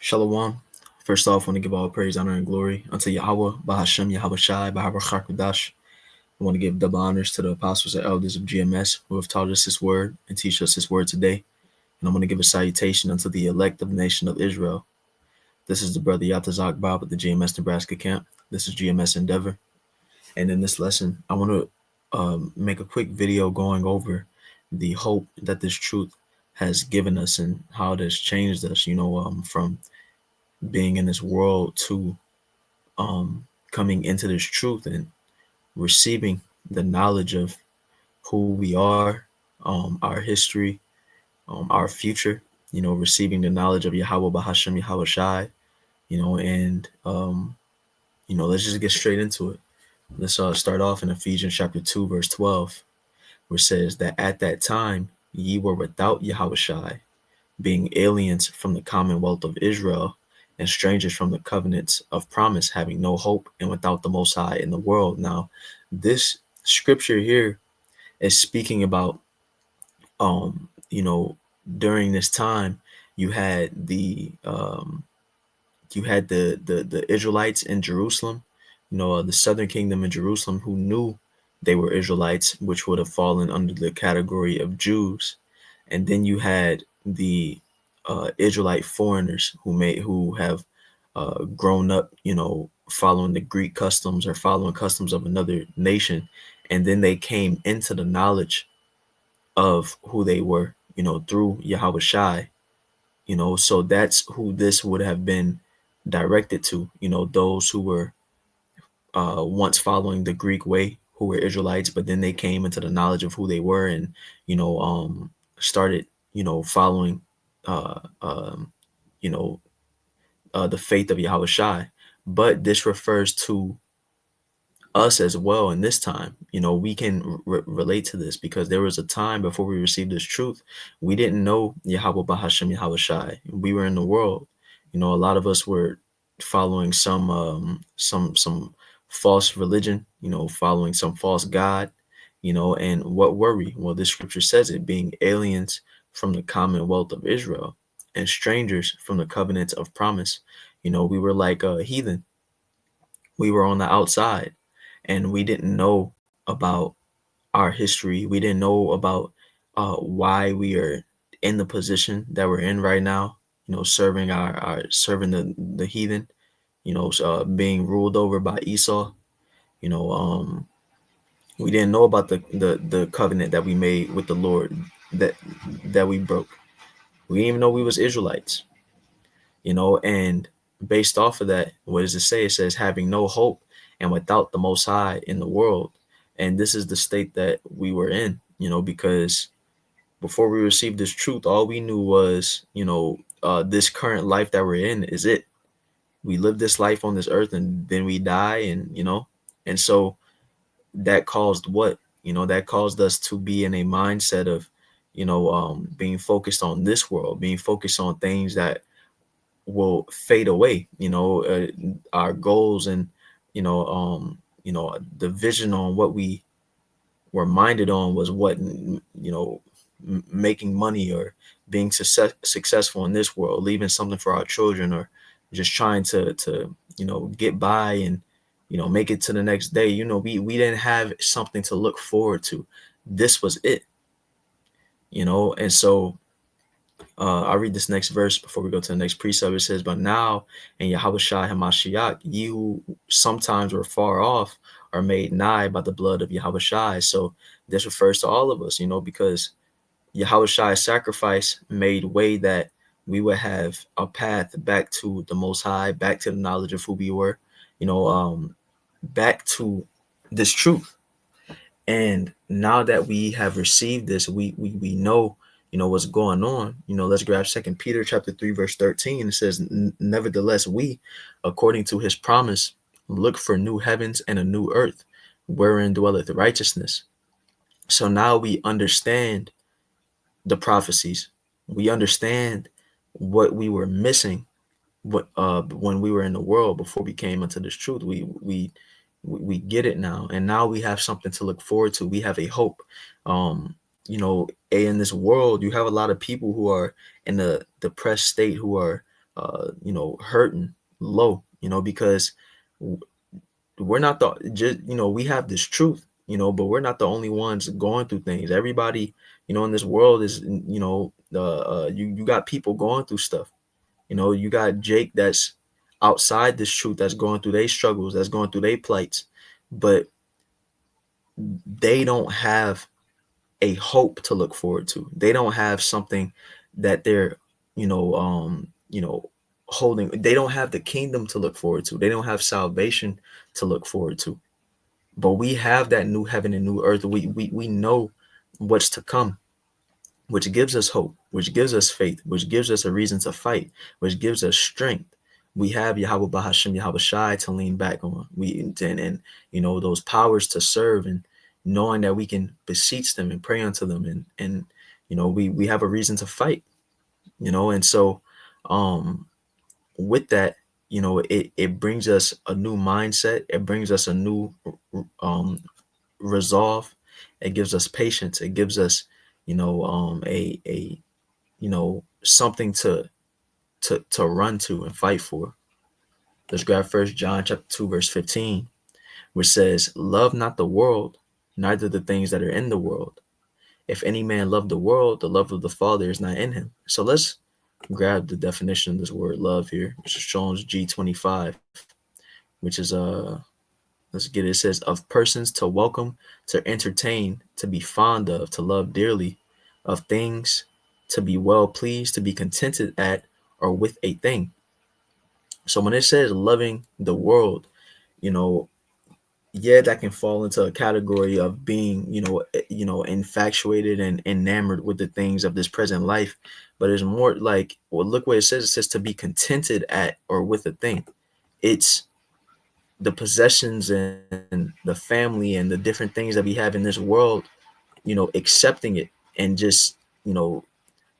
Shalom. First off, I want to give all praise, honor, and glory unto Yahweh, Bahashem, Yahweh Shai, Bahar Chakudash. I want to give double honors to the apostles and elders of GMS who have taught us His word and teach us His word today. And I want to give a salutation unto the elect of the nation of Israel. This is the brother Yatazak Bob at the GMS Nebraska camp. This is GMS Endeavor. And in this lesson, I want to make a quick video going over the hope that this truth has given us and how it has changed us, from being in this world to coming into this truth and receiving the knowledge of who we are, our history, our future, receiving the knowledge of Yahweh Bahashem, Yahweh Shai, let's just get straight into it. Let's start off in Ephesians chapter 2, verse 12, where it says that at that time ye were without Yahweh Shai, being aliens from the commonwealth of Israel and strangers from the covenants of promise, having no hope and without the Most High in the world. Now, this scripture here is speaking about, during this time, you had the Israelites in Jerusalem, the southern kingdom in Jerusalem, who knew they were Israelites, which would have fallen under the category of Jews. And then you had the Israelite foreigners who have grown up, following the Greek customs or following customs of another nation, and then they came into the knowledge of who they were, through Yahweh Shai. So that's who this would have been directed to. Those who were once following the Greek way, who were Israelites, but then they came into the knowledge of who they were and, started, following, the faith of Yahweh Shai. But this refers to us as well in this time. We can relate to this because there was a time before we received this truth. We didn't know Yahweh Bahashem, Yahweh Shai. We were in the world. A lot of us were following some false religion, following some false God, and what were we? Well, this scripture says it, being aliens from the commonwealth of Israel and strangers from the covenants of promise. We were like a heathen. We were on the outside and we didn't know about our history. We didn't know about why we are in the position that we're in right now, serving serving the heathen, being ruled over by Esau. We didn't know about the covenant that we made with the Lord that we broke. We didn't even know we was Israelites, and based off of that, what does it say? It says having no hope and without the Most High in the world. And this is the state that we were in, because before we received this truth, all we knew was, this current life that we're in is it. We live this life on this earth and then we die, and so that caused what? That caused us to be in a mindset of, being focused on this world, being focused on things that will fade away. Our goals and, the vision on what we were minded on was what, making money or being successful in this world, leaving something for our children, or just trying to get by and, make it to the next day. We didn't have something to look forward to. This was it, and so I'll read this next verse before we go to the next precept. It says, but now in Yahweh Shai HaMashiach, ye who sometimes were far off are made nigh by the blood of Yahweh Shai. So this refers to all of us, because Yahweh Shai's sacrifice made way that we would have a path back to the Most High, back to the knowledge of who we were, back to this truth. And now that we have received this, we know, what's going on. Let's grab 2 Peter chapter 3, verse 13. It says, nevertheless, we, according to his promise, look for new heavens and a new earth, wherein dwelleth righteousness. So now we understand the prophecies. We understand what we were missing when we were in the world before we came into this truth. We get it now, and now we have something to look forward to. We have a hope. In this world, you have a lot of people who are in a depressed state, who are hurting low, because we're not the just, we have this truth, but we're not the only ones going through things. Everybody, in this world is, you got people going through stuff. You got Jake that's outside this truth, that's going through their struggles, that's going through their plights, but they don't have a hope to look forward to. They don't have something that they're, you know, holding. They don't have the kingdom to look forward to. They don't have salvation to look forward to. But we have that new heaven and new earth. We know what's to come, which gives us hope, which gives us faith, which gives us a reason to fight, which gives us strength. We have Yahweh Bahashim, Yahweh Shai to lean back on. And those powers to serve, and knowing that we can beseech them and pray unto them, and we have a reason to fight. And so with that, it brings us a new mindset. It brings us a new resolve. It gives us patience. It gives us a something to run to and fight for. Let's grab First John chapter 2 verse 15, which says, "Love not the world, neither the things that are in the world. If any man love the world, the love of the Father is not in him." So let's grab the definition of this word love here, which is Strong's G25, which is let's get it. It says, "Of persons to welcome, to entertain, to be fond of, to love dearly, of things, to be well pleased, to be contented at or with a thing." So when it says loving the world, yeah, that can fall into a category of being, infatuated and enamored with the things of this present life. But it's more like, well, look what it says. It says to be contented at or with a thing. It's the possessions and the family and the different things that we have in this world, accepting it, and just,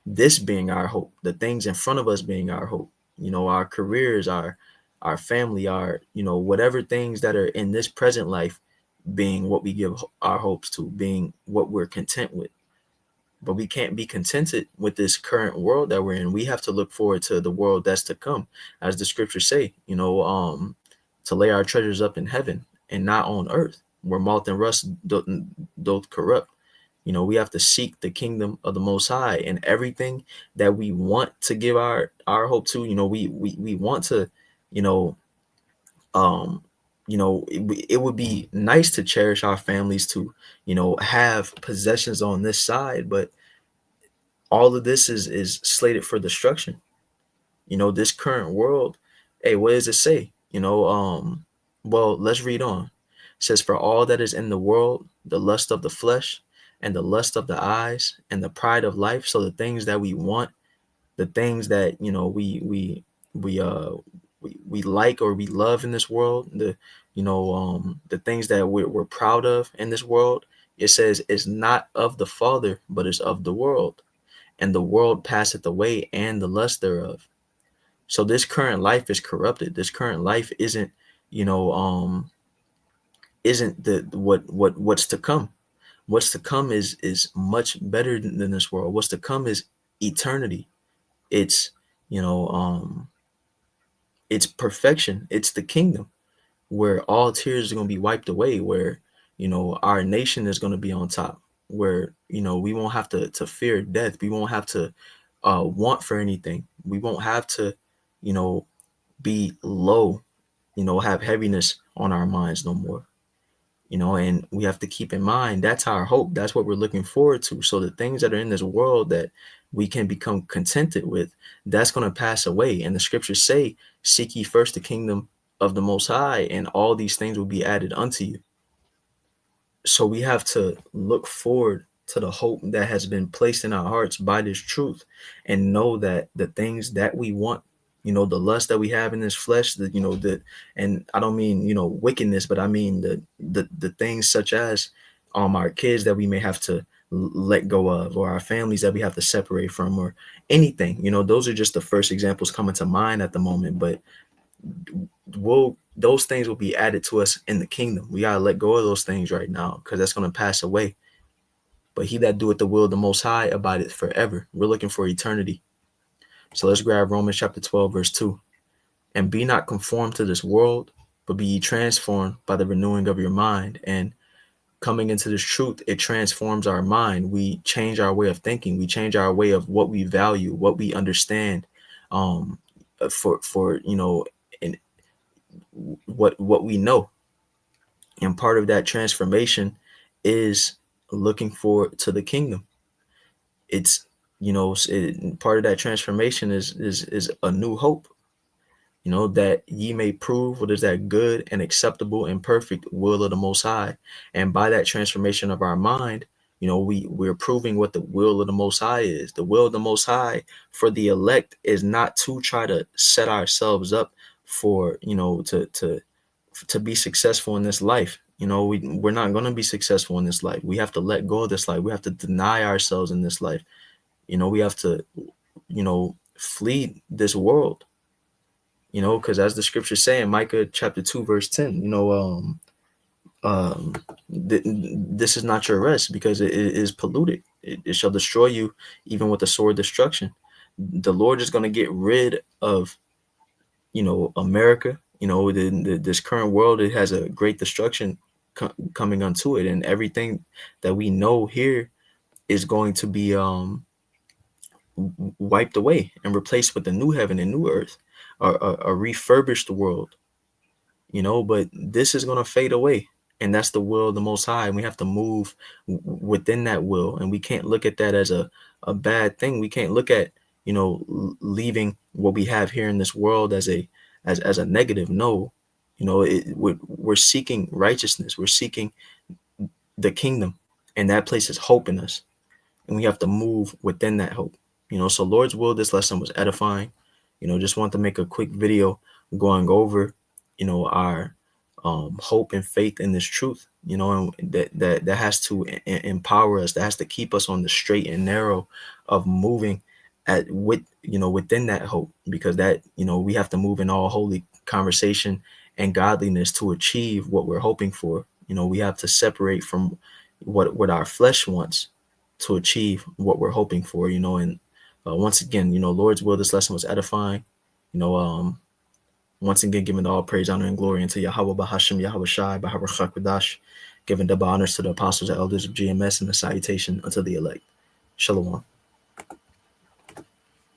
this being our hope, the things in front of us being our hope, our careers, our family, our, whatever things that are in this present life being what we give our hopes to, being what we're content with. But we can't be contented with this current world that we're in. We have to look forward to the world that's to come, as the scriptures say, to lay our treasures up in heaven and not on earth, where moth and rust doth corrupt. We have to seek the kingdom of the Most High, and everything that we want to give our hope to. We want to, um, it would be nice to cherish our families, to, have possessions on this side, but all of this is slated for destruction. This current world. Hey, what does it say? Well, let's read on. It says, "For all that is in the world, the lust of the flesh, and the lust of the eyes, and the pride of life." So the things that we want, the things that we we like or we love in this world, the things that we're proud of in this world, it says it's not of the Father, but it's of the world, and the world passeth away and the lust thereof. So this current life is corrupted. This current life isn't, isn't what's to come. What's to come is much better than this world. What's to come is eternity. It's, you know, it's perfection. It's the kingdom where all tears are going to be wiped away, where, our nation is going to be on top, where, we won't have to fear death. We won't have to want for anything. We won't have to, be low, have heaviness on our minds no more. And we have to keep in mind that's our hope. That's what we're looking forward to. So the things that are in this world that we can become contented with, that's going to pass away. And the scriptures say, "Seek ye first the kingdom of the Most High, and all these things will be added unto you." So we have to look forward to the hope that has been placed in our hearts by this truth, and know that the things that we want, the lust that we have in this flesh, and I don't mean, wickedness, but I mean the things such as our kids that we may have to let go of, or our families that we have to separate from, or anything. Those are just the first examples coming to mind at the moment, but those things will be added to us in the kingdom. We gotta let go of those things right now, because that's going to pass away. But he that doeth the will of the Most High abideth forever. We're looking for eternity. So let's grab Romans chapter 12, verse 2. And be not conformed to this world, but be ye transformed by the renewing of your mind. And coming into this truth, it transforms our mind. We change our way of thinking. We change our way of what we value, what we understand, for and what we know. And part of that transformation is looking forward to the kingdom. It's part of that transformation is a new hope, that ye may prove what is that good and acceptable and perfect will of the Most High. And by that transformation of our mind, we're proving what the will of the Most High is. The will of the Most High for the elect is not to try to set ourselves up for, to be successful in this life. We're not going to be successful in this life. We have to let go of this life. We have to deny ourselves in this life. We have to, flee this world, because as the scriptures say in Micah chapter 2, verse 10, this is not your rest, because it is polluted. It shall destroy you even with the sword destruction. The Lord is going to get rid of, America. This current world, it has a great destruction coming unto it, and everything that we know here is going to be wiped away and replaced with a new heaven and new earth, a refurbished world. But this is going to fade away, and that's the will of the Most High, and we have to move within that will. And we can't look at that as a bad thing. We can't look at leaving what we have here in this world as a negative. No, we're seeking righteousness. We're seeking the kingdom, and that places hope in us, and we have to move within that hope. So Lord's will, this lesson was edifying. Just want to make a quick video going over our hope and faith in this truth, and that has to empower us, that has to keep us on the straight and narrow of moving within that hope, because that we have to move in all holy conversation and godliness to achieve what we're hoping for. We have to separate from what our flesh wants to achieve what we're hoping for. And once again, Lord's will, this lesson was edifying. Once again, giving all praise, honor, and glory unto Yahweh Bahashim, Yahweh Shai, Bahar Chakwadash, giving double honors to the apostles and elders of GMS, and the salutation unto the elect. Shalom.